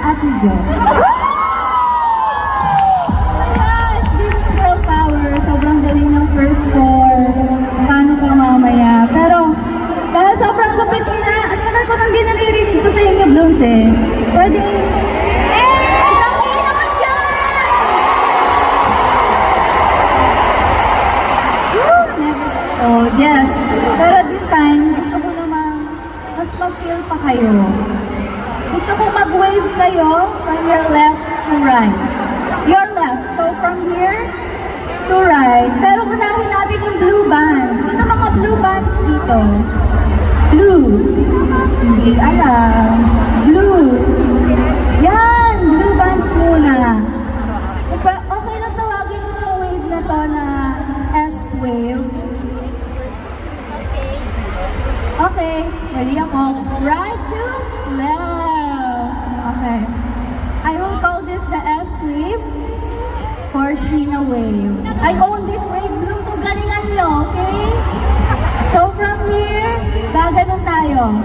Ate Jo. It's giving girl power. Sobrang galing ng first four. Paano pa mamaya? Pero, dahil sobrang lupit nila, at tagal ko nang di naririnig ko sa inyo, Blooms eh. Pwedeng, isang A naman dyan! Oh, yes. Pero this time, gusto ko naman mas ma-feel pa kayo. Gusto ko mag-wave kayo from your left to right. Your left. So from here to right. Pero unahin natin yung blue bands. Sino mga blue bands dito? Blue. Hindi alam. Blue. Yan! Blue bands muna. Okay lang tawagin ko yung wave na to na S-wave. Okay, ready ako. Right to left. Okay. I will call this the S wave or Sheena wave. I own this wave, Bloom. So galingan nyo, okay? So from here, gaganon tayo.